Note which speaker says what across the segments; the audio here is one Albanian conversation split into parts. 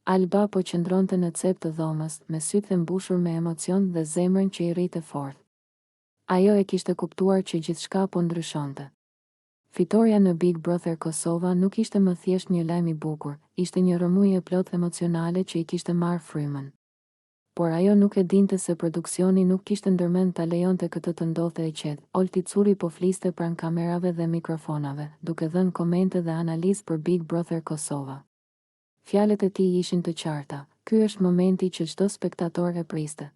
Speaker 1: Alba po qëndronte në cep të dhomës, me sytë e mbushur me emocion dhe zemrën që i rritë fort. Ajo e kishte kuptuar që gjithçka po ndryshonte. Fitoria në Big Brother Kosova nuk ishte më thjesht një lajm i bukur, ishte një rrëmujë e plotë emocionale që i kishte marrë frymën. Por ajo nuk e dinte se produksioni nuk kishte ndërmend ta lejonte këtë të ndodhte e qetë. Olti Curi po fliste pranë kamerave dhe mikrofonave, duke dhënë komente dhe analizë për Big Brother Kosova. Fjalët e tij ishin të qarta, ky është momenti që çdo spektator e priste.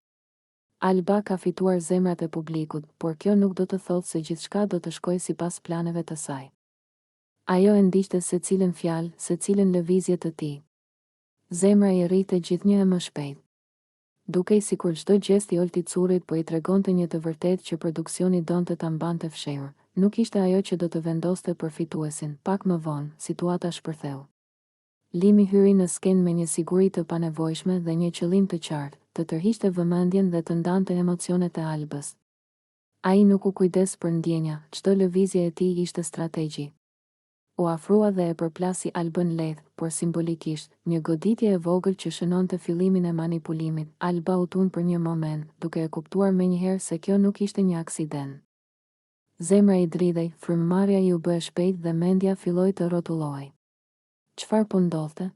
Speaker 1: Alba ka fituar zemrat e publikut, por kjo nuk do të thotë se gjithçka do të shkojë sipas planeve të saj. Ajo e ndiqte secilën fjalë, secilën lëvizje të tij. Zemra i rrite gjithnjë më shpejt. Dukej sikur çdo gjest i Oltit Curit po i tregonte një të vërtetë që produksioni donte ta mbante fshehur. Nuk ishte ajo që do të vendoste për fituesin. Pak më vonë, situata shpërtheu. Limi hyri në skenë me një siguri të panevojshme dhe një qëllim të qartë, të tërhiqte vëmendjen dhe të ndante emocionet e Albës. Ai nuk u kujdes për ndjenja, çdo lëvizje e tij ishte strategji. U afrua dhe e përplasi Albën lehtë, por simbolikisht, një goditje e vogël që shënonte fillimin e manipulimit. Alba u tund për një moment, duke e kuptuar menjëherë se kjo nuk ishte një aksident. Zemra i dridhej, frymëmarrja i u bë e shpejtë dhe mendja filloi të rrotullohej. Çfarë po ndodhte?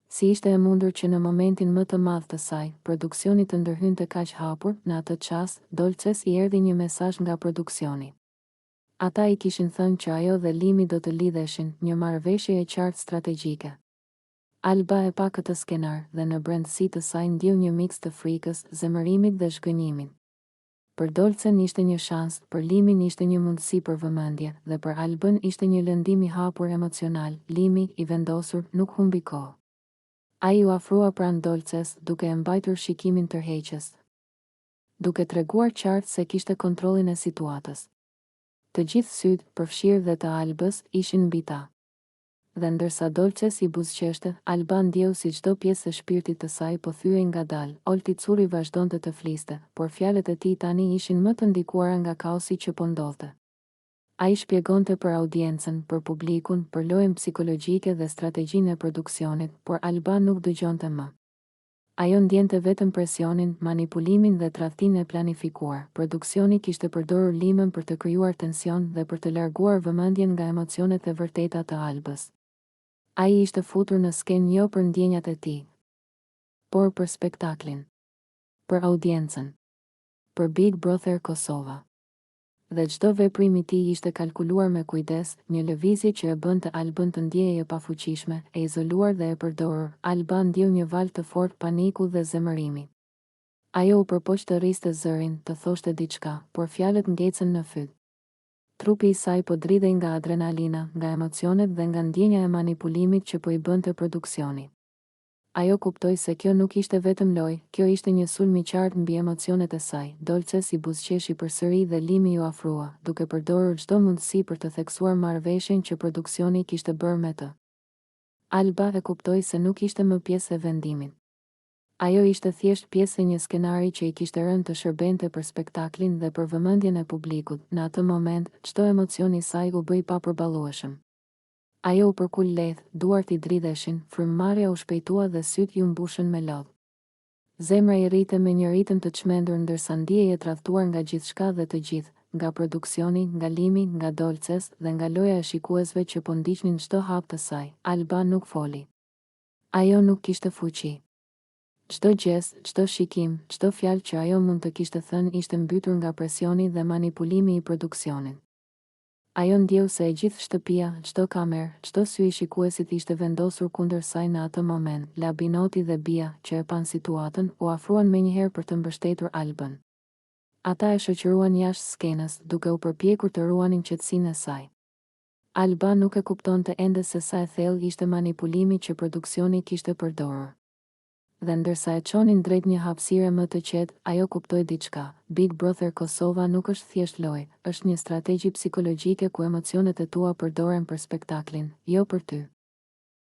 Speaker 1: Si ishte e mundur që në momentin më të madh të saj, produksioni të ndërhynte kaq hapur? Në atë çast, Dolces i erdhi një mesazh nga produksioni. Ata i kishin thënë që ajo dhe Limi do të lidheshin, një marrëveshje e qartë strategjike. Alba e pa këtë skenar dhe në brendësi të saj ndjeu një miks të frikës, zemërimit dhe zhgënjimit. Për Dolcen ishte një shans, për Limin ishte një mundësi për vëmendje, dhe për Albën ishte një lëndim i hapur emocional. Limi, i vendosur, nuk humbi kohë. Ai u afrua pranë Dolces, duke e mbajtur shikimin tërheqës, duke treguar qartë se kishte kontrollin e situatës. Të gjithë sytë, përfshirë dhe të Albës, ishin mbi ta. Dhe ndërsa Dolces i buzëqeshte, Alba ndjeu si çdo pjesë e shpirtit të saj po thyej ngadalë. Olti Curi vazhdonte të fliste, por fjalët e tij tani ishin më të ndikuara nga kaosi që po ndodhte. Ai shpjegonte për audiencën, për publikun, për lojën psikologjike dhe strategjinë e produksionit, por Alba nuk dëgjonte më. Ajo ndjente vetëm presionin, manipulimin dhe tradhtinë e planifikuar. Produksioni kishte përdorur Limën për të krijuar tension dhe për të larguar vëmendjen nga emocionet e vërteta të Albës. Ai ishte futur në skenë jo për ndjenjat e tij, por për spektaklin, për audiencën, për Big Brother Kosova. Dhe çdo veprim i tij ishte kalkuluar me kujdes, një lëvizje që e bënte Albën të ndjehej e pafuqishme, e izoluar dhe e përdorur. Alba ndjeu një val të fortë paniku dhe zemërimi. Ajo u përpoq të rriste zërin, të thoshte diçka, por fjalët ngecën në fyt. Trupi i saj po dridhej nga adrenalina, nga emocionet dhe nga ndjenja e manipulimit që po i bënte produksioni. Ajo kuptoi se kjo nuk ishte vetëm lojë, kjo ishte një sulm i qartë mbi emocionet e saj. Dolces i buzëqeshi përsëri dhe Limi ju afrua, duke përdorur çdo mundësi për të theksuar marrëveshjen që produksioni kishte bërë me të. Alba e kuptoi se nuk ishte më pjesë e vendimit. Ajo ishte thjesht pjesë e një skenari që i kishte rënë të shërbente për spektaklin dhe për vëmendjen e publikut. Në atë moment, çdo emocion i saj u bë i papërballueshëm. Ajo u përkul lehtë, duart i dridheshin, frymëmarrja u shpejtua dhe sytë ju mbushën me lodhë. Zemra i rrite me një ritëm të çmendur ndërsa ndjehej e tradhtuar nga gjithçka dhe të gjithë, nga produksioni, nga Limi, nga Dolces dhe nga loja e shikuesve që po ndiqnin çdo hap të saj. Alba nuk foli. Ajo nuk kishte fuqi. Çdo gjest, çdo shikim, çdo fjalë që ajo mund të kishte thënë ishte mbytur nga presioni dhe manipulimi i produksionit. Ajo ndjeu se e gjithë shtëpia, çdo kamerë, çdo sy i shikuesit ishte vendosur kundër saj në atë moment. Labinoti dhe Bia, që e pan situatën, u afruan menjëherë për të mbështetur Albën. Ata e shoqëruan jashtë skenës, duke u përpjekur të ruanin qetësinë e saj. Alba nuk e kuptonte ende se sa e thellë ishte manipulimi që produksioni kishte përdorur. Dhe ndërsa e çonin drejt një hapësire më të qetë, ajo kuptoi diçka. Big Brother Kosova nuk është thjesht lojë, është një strategji psikologjike ku emocionet e tua përdoren për spektaklin, jo për ty.